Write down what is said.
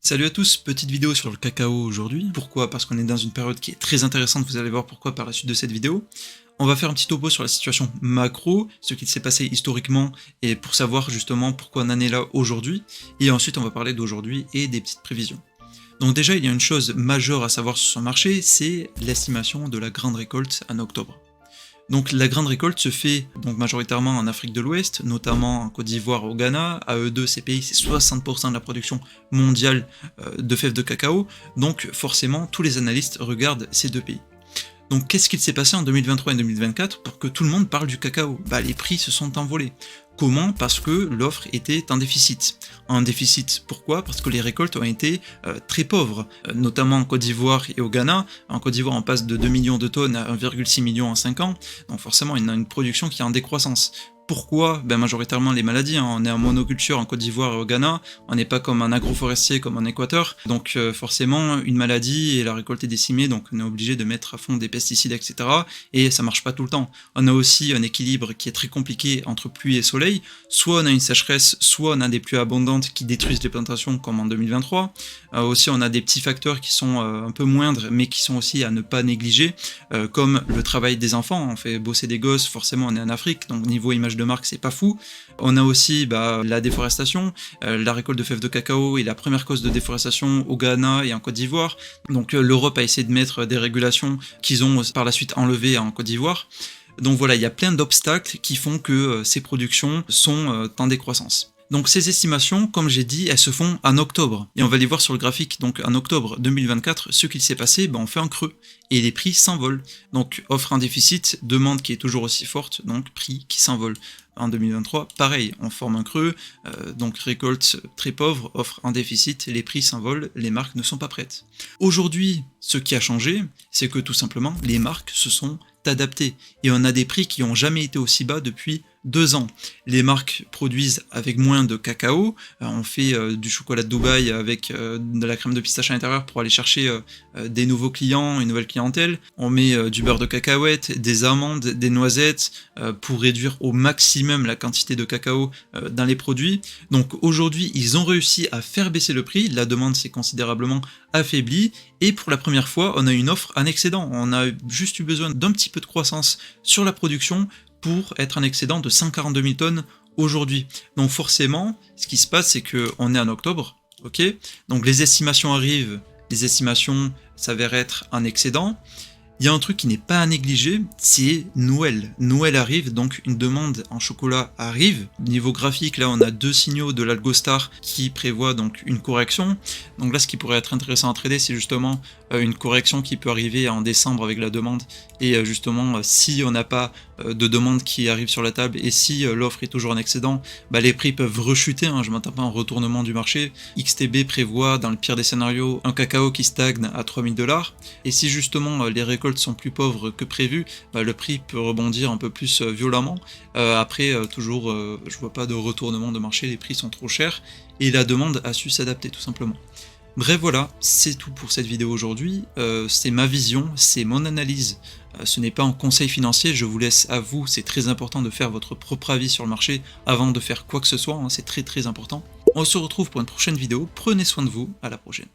Salut à tous, petite vidéo sur le cacao aujourd'hui. Pourquoi? Parce qu'on est dans une période qui est très intéressante, vous allez voir pourquoi par la suite de cette vidéo. On va faire un petit topo sur la situation macro, ce qui s'est passé historiquement et pour savoir justement pourquoi on en est là aujourd'hui. Et ensuite on va parler d'aujourd'hui et des petites prévisions. Donc déjà il y a une chose majeure à savoir sur ce marché, c'est l'estimation de la grande récolte en octobre. Donc la grande récolte se fait donc majoritairement en Afrique de l'Ouest, notamment en Côte d'Ivoire, au Ghana. À eux deux, ces pays, c'est 60% de la production mondiale de fèves de cacao. Donc forcément, tous les analystes regardent ces deux pays. Donc qu'est-ce qu'il s'est passé en 2023 et 2024 pour que tout le monde parle du cacao? Les prix se sont envolés. Comment? Parce que l'offre était en déficit. En déficit, pourquoi? Parce que les récoltes ont été très pauvres, notamment en Côte d'Ivoire et au Ghana. En Côte d'Ivoire, on passe de 2 millions de tonnes à 1,6 million en 5 ans, donc forcément, il y a une production qui est en décroissance. Pourquoi? Majoritairement les maladies, hein. On est en monoculture en Côte d'Ivoire et au Ghana, on n'est pas comme un agroforestier comme en Équateur, donc forcément une maladie et la récolte est décimée, donc on est obligé de mettre à fond des pesticides, etc. Et ça marche pas tout le temps. On a aussi un équilibre qui est très compliqué entre pluie et soleil, soit on a une sécheresse, soit on a des pluies abondantes qui détruisent les plantations comme en 2023, aussi on a des petits facteurs qui sont un peu moindres mais qui sont aussi à ne pas négliger, comme le travail des enfants, on fait bosser des gosses, forcément on est en Afrique, donc niveau image de marque c'est pas fou. On a aussi la déforestation, la récolte de fèves de cacao est la première cause de déforestation au Ghana et en Côte d'Ivoire, donc l'Europe a essayé de mettre des régulations qu'ils ont par la suite enlevées en Côte d'Ivoire. Donc voilà, il y a plein d'obstacles qui font que ces productions sont en décroissance. Donc ces estimations, comme j'ai dit, elles se font en octobre. Et on va les voir sur le graphique. Donc en octobre 2024, ce qu'il s'est passé, on fait un creux. Et les prix s'envolent. Donc offre en déficit, demande qui est toujours aussi forte, donc prix qui s'envole. En 2023, pareil, on forme un creux, donc récolte très pauvre, offre en déficit, les prix s'envolent, les marques ne sont pas prêtes. Aujourd'hui, ce qui a changé, c'est que tout simplement, les marques se sont adaptées. Et on a des prix qui n'ont jamais été aussi bas depuis 2 ans. Les marques produisent avec moins de cacao, on fait du chocolat de Dubaï avec de la crème de pistache à l'intérieur pour aller chercher des nouveaux clients, une nouvelle clientèle. On met du beurre de cacahuète, des amandes, des noisettes pour réduire au maximum la quantité de cacao dans les produits. Donc aujourd'hui, ils ont réussi à faire baisser le prix, la demande s'est considérablement affaiblie et pour la première fois, on a une offre en excédent. On a juste eu besoin d'un petit peu de croissance sur la production pour être un excédent de 142 000 tonnes aujourd'hui. Donc forcément, ce qui se passe, c'est qu'on est en octobre, ok? Donc les estimations arrivent, les estimations s'avèrent être un excédent. Il y a un truc qui n'est pas à négliger, c'est Noël. Noël arrive, donc une demande en chocolat arrive. Niveau graphique, là on a 2 signaux de l'Algostar qui prévoient donc une correction. Donc là ce qui pourrait être intéressant à trader, c'est justement une correction qui peut arriver en décembre avec la demande. Et justement, si on n'a pas de demande qui arrive sur la table et si l'offre est toujours en excédent, les prix peuvent rechuter, hein, je m'attends pas à un retournement du marché. XTB prévoit dans le pire des scénarios un cacao qui stagne à 3000 $. Et si justement les récoltes sont plus pauvres que prévu, le prix peut rebondir un peu plus violemment. Après, toujours, je vois pas de retournement de marché, les prix sont trop chers et la demande a su s'adapter tout simplement. Bref voilà, c'est tout pour cette vidéo aujourd'hui, c'est ma vision, c'est mon analyse, ce n'est pas un conseil financier, je vous laisse à vous, c'est très important de faire votre propre avis sur le marché avant de faire quoi que ce soit, hein, c'est très important. On se retrouve pour une prochaine vidéo, prenez soin de vous, à la prochaine.